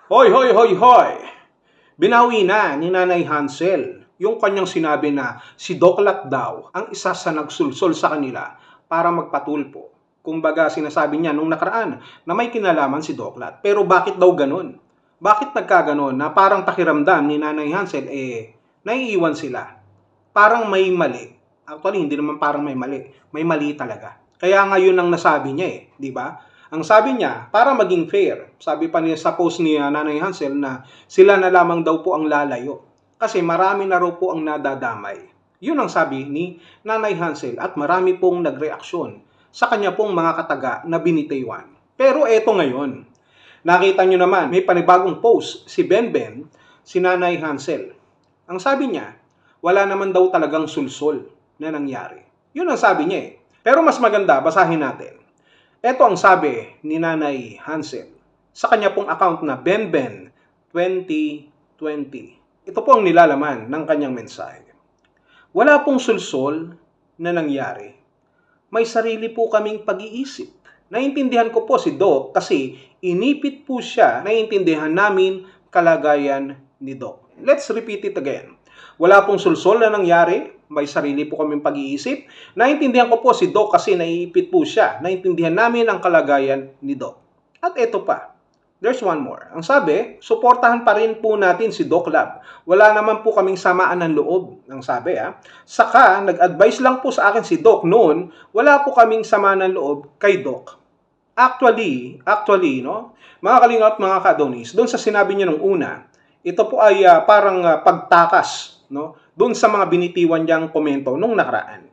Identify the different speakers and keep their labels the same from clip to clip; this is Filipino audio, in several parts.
Speaker 1: Hoy, hoy, hoy, hoy! Binawi na ni Nanay Hansel yung kanyang sinabi na si Doklat daw ang isa sa nagsulsol sa kanila para magpatulpo. Kumbaga sinasabi niya nung nakaraan na may kinalaman si Doklat. Pero bakit daw ganun? Bakit nagkaganon na parang pakiramdam ni Nanay Hansel naiiwan sila? Parang may mali. Actually, hindi naman parang may mali. May mali talaga. Kaya ngayon ang nasabi niya di ba? Ang sabi niya, para maging fair, sabi pa niya sa post ni Nanay Hansel na sila na lamang daw po ang lalayo. Kasi marami na raw po ang nadadamay. Yun ang sabi ni Nanay Hansel at marami pong nagreaksyon sa kanya pong mga kataga na binitaywan. Pero eto ngayon, nakita nyo naman, may panibagong post si Benben, si Nanay Hansel. Ang sabi niya, wala naman daw talagang sulsol na nangyari. Yun ang sabi niya Pero mas maganda, basahin natin. Ito ang sabi ni Nanay Hansel sa kanya pong account na Benben 2020. Ito po ang nilalaman ng kanyang mensahe. Wala pong sulsol na nangyari. May sarili po kaming pag-iisip. Naintindihan ko po si Doc kasi inipit po siya. Naintindihan namin kalagayan ni Doc. Let's repeat it again. Wala pong sulsol na nangyari. May sarili po kaming pag-iisip. Naintindihan ko po si Doc kasi naiipit po siya. Naintindihan namin ang kalagayan ni Doc. At eto pa. There's one more. Ang sabi, suportahan pa rin po natin si Doc Lab. Wala naman po kaming samaan ng loob. Ang sabi Saka, nag-advise lang po sa akin si Doc noon, wala po kaming samaan ng loob kay Doc. Actually, no? Mga kalingap, mga kadonis, doon sa sinabi niya nung una, ito po ay parang pagtakas, no? Doon sa mga binitiwan niyang komento nung nakaraan.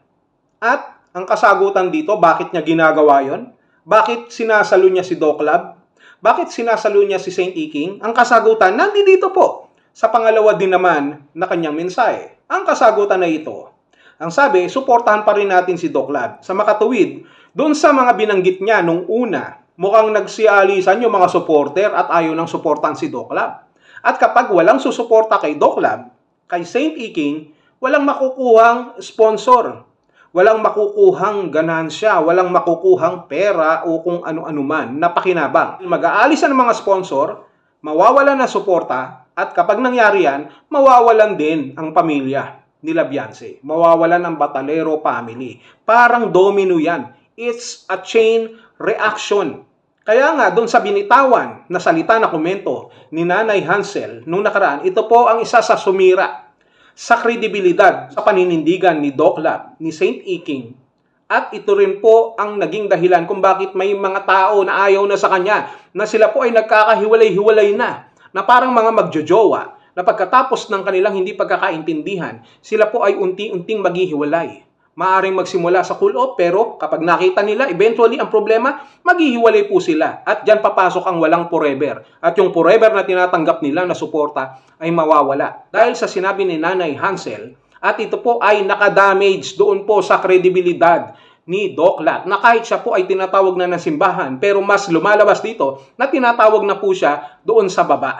Speaker 1: At ang kasagutan dito, bakit niya ginagawa yon? Bakit sinasalo niya si Doc Lab? Bakit sinasalo niya si Saint Iking? Ang kasagutan, nandito po sa pangalawa din naman na kanyang mensahe. Ang kasagutan na ito, ang sabi, suportahan pa rin natin si Doc Lab. Sa makatuwid, doon sa mga binanggit niya nung una, mukhang nagsialisan yung mga supporter at ayaw nang suportahan si Doc Lab. At kapag walang susuporta kay Doc Lab, kay Saint Iking, walang makukuhang sponsor, walang makukuhang ganansya, walang makukuhang pera o kung ano-ano man na pakinabang. Mag-aalis ang mga sponsor, mawawalan ng suporta, at kapag nangyari yan, mawawalan din ang pamilya nila Beyonce. Mawawalan ang Batalero family. Parang domino yan. It's a chain reaction. Kaya nga, doon sa binitawan na salita na komento ni Nanay Hansel nung nakaraan, ito po ang isa sa sumira sa kredibilidad sa paninindigan ni Doc Lab, ni Saint Iking. At ito rin po ang naging dahilan kung bakit may mga tao na ayaw na sa kanya, na sila po ay nagkakahiwalay-hiwalay na parang mga magjojowa, na pagkatapos ng kanilang hindi pagkakaintindihan, sila po ay unti-unting maghihiwalay. Maaring magsimula sa cool-off, pero kapag nakita nila, eventually ang problema, maghihiwalay po sila. At dyan papasok ang walang forever. At yung forever na tinatanggap nila na suporta ay mawawala. Dahil sa sinabi ni Nanay Hansel, at ito po ay nakadamage doon po sa kredibilidad ni Doc Lab, na kahit siya po ay tinatawag na ng simbahan, pero mas lumalabas dito na tinatawag na po siya doon sa baba.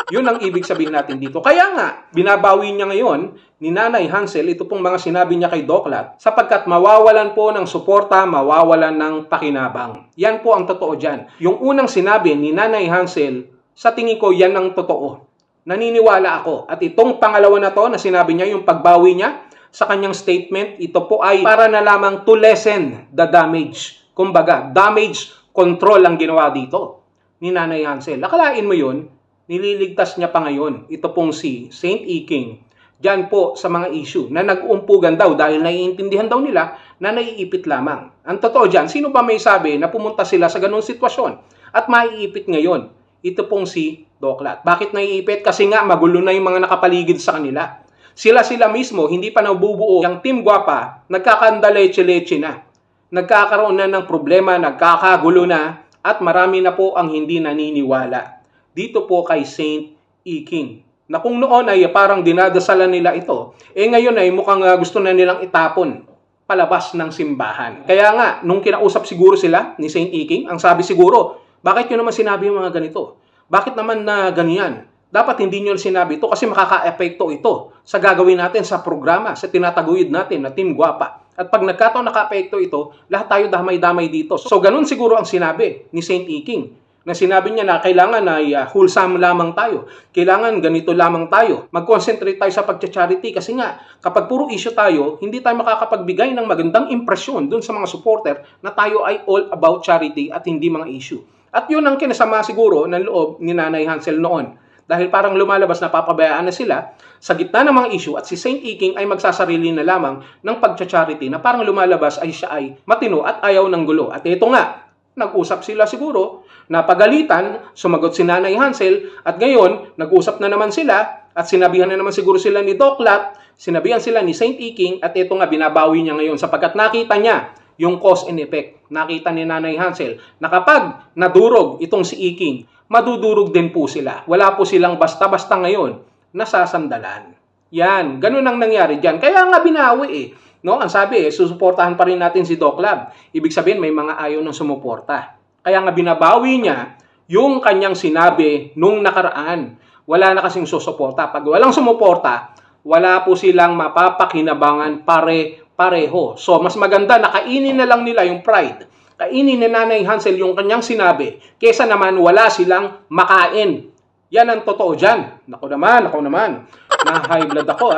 Speaker 1: Yun ang ibig sabihin natin dito. Kaya nga, binabawi niya ngayon ni Nanay Hansel ito pong mga sinabi niya kay Doc Lab sapagkat mawawalan po ng suporta, mawawalan ng pakinabang. Yan po ang totoo dyan. Yung unang sinabi ni Nanay Hansel, sa tingin ko yan ang totoo. Naniniwala ako. At itong pangalawa na to na sinabi niya, yung pagbawi niya sa kanyang statement, ito po ay para na lamang to lessen the damage. Kumbaga, damage control ang ginawa dito ni Nanay Hansel. Akalain mo yun, nililigtas niya pa ngayon, ito pong si Saint Iking, dyan po sa mga issue na nag-uumpugan daw dahil naiintindihan daw nila na naiipit lamang. Ang totoo dyan, sino ba may sabi na pumunta sila sa ganung sitwasyon at maiipit ngayon? Ito pong si Doc Lab. Bakit naiipit? Kasi nga magulo na yung mga nakapaligid sa kanila. Sila mismo, hindi pa nabubuo. Yung Team Guapa, nagkakandaleche-leche na. Nagkakaroon na ng problema, nagkakagulo na, at marami na po ang hindi naniniwala dito po kay Saint Iking. Na kung noon ay parang dinadasalan nila ito, ngayon ay mukhang gusto na nilang itapon palabas ng simbahan. Kaya nga, nung kinausap siguro sila ni Saint Iking, ang sabi siguro, bakit nyo naman sinabi yung mga ganito? Bakit naman na ganyan? Dapat hindi nyo sinabi ito kasi makaka-epekto ito sa gagawin natin sa programa, sa tinataguyod natin na Team Guapa. At pag nagkataon naka-epekto ito, lahat tayo damay-damay dito. So ganun siguro ang sinabi ni Saint Iking. na sinabi niya na kailangan ay wholesome lamang tayo. Kailangan ganito lamang tayo. Mag-concentrate tayo sa pagcha-charity kasi nga kapag puro issue tayo, hindi tayo makakapagbigay ng magandang impresyon dun sa mga supporter na tayo ay all about charity at hindi mga issue. At yun ang kinasama siguro ng loob ni Nanay Hansel noon. Dahil parang lumalabas na papabayaan na sila sa gitna ng mga issue at si Saint Iking ay magsasarili na lamang ng pagcha-charity na parang lumalabas ay siya ay matino at ayaw ng gulo. At ito nga, nag-usap sila siguro, napagalitan, sumagot si Nanay Hansel, at ngayon, nag-usap na naman sila, at sinabihan na naman siguro sila ni Doc Lat, sinabihan sila ni Saint Iking, at ito nga, binabawi niya ngayon, sapagkat nakita niya yung cause and effect. Nakita ni Nanay Hansel, na kapag nadurog itong si Iking, madudurog din po sila. Wala po silang basta-basta ngayon, nasasandalan. Yan, ganun ang nangyari dyan. Kaya nga binawi eh. No, ang sabi susuportahan pa rin natin si Doc Lab. Ibig sabihin may mga ayaw ng sumuporta. Kaya nga binabawi niya yung kanyang sinabi nung nakaraan. Wala na kasing susuporta. Pag walang sumuporta, wala po silang mapapakinabangan pare-pareho. So mas maganda na kainin na lang nila yung pride. Kainin ni Nanay Hansel yung kanyang sinabi kesa naman wala silang makain. Yan ang totoo dyan. Nako naman. Na-high blood ako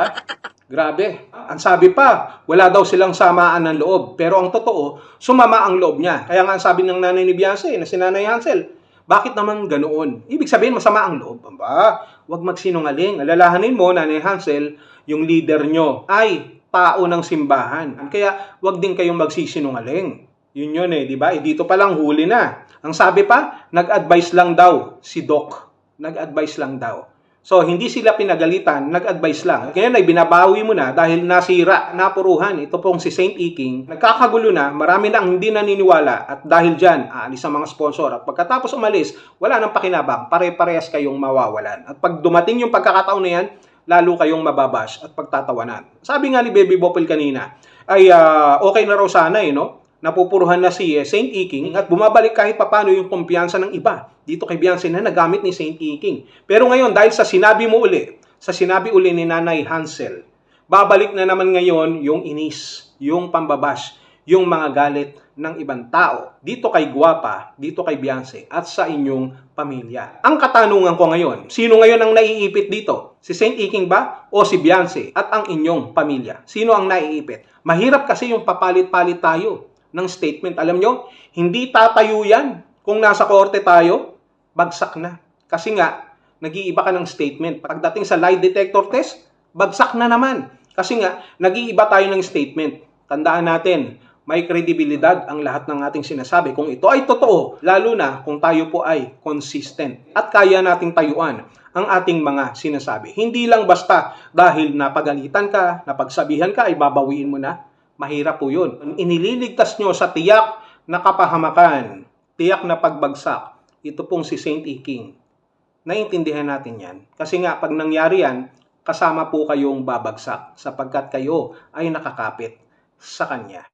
Speaker 1: Grabe. Ang sabi pa, wala daw silang samaan ng loob. Pero ang totoo, sumama ang loob niya. Kaya nga ang sabi ng nanay ni Beyonce, na si Nanay Hansel, bakit naman ganoon? Ibig sabihin, masama ang loob. Aba, huwag magsinungaling. Alalahanin mo, Nanay Hansel, yung leader nyo ay tao ng simbahan. Kaya huwag din kayong magsisinungaling. Yun di ba? Dito pa lang huli na. Ang sabi pa, nag-advise lang daw si Doc. Nag-advise lang daw. So, hindi sila pinagalitan, nag-advise lang. Kaya ay binabawi mo na dahil nasira, napuruhan. Ito pong si Saint Iking. Nagkakagulo na, marami na ang hindi naniniwala at dahil dyan, aalis ang mga sponsor. At pagkatapos umalis, wala nang pakinabang. Pare-parehas kayong mawawalan. At pag dumating yung pagkakataon na yan, lalo kayong mababash at pagtatawanan. Sabi nga ni Baby Bopel kanina, ay okay na raw sana no? Napupuruhan na si Saint Iking at bumabalik kahit papano yung kumpiyansa ng iba dito kay Beyonce na nagamit ni Saint Iking. Pero ngayon, dahil sa sinabi uli ni Nanay Hansel, babalik na naman ngayon yung inis, yung pambabash, yung mga galit ng ibang tao dito kay Guapa, dito kay Beyonce at sa inyong pamilya. Ang katanungan ko ngayon, sino ngayon ang naiipit dito? Si Saint Iking ba o si Beyonce at ang inyong pamilya? Sino ang naiipit? Mahirap kasi yung papalit-palit tayo ng statement. Alam nyo, hindi tatayo yan. Kung nasa korte tayo, bagsak na. Kasi nga, nag-iiba ka ng statement. Pagdating sa lie detector test, bagsak na naman. Kasi nga, nag-iiba tayo ng statement. Tandaan natin, may kredibilidad ang lahat ng ating sinasabi. Kung ito ay totoo, lalo na kung tayo po ay consistent at kaya nating tayuan ang ating mga sinasabi. Hindi lang basta dahil napagalitan ka, napagsabihan ka, ay babawiin mo na. Mahirap po yun. Inililigtas nyo sa tiyak na kapahamakan, tiyak na pagbagsak. Ito pong si Saint Iking. Naiintindihan natin yan. Kasi nga, pag nangyari yan, kasama po kayong babagsak sapagkat kayo ay nakakapit sa kanya.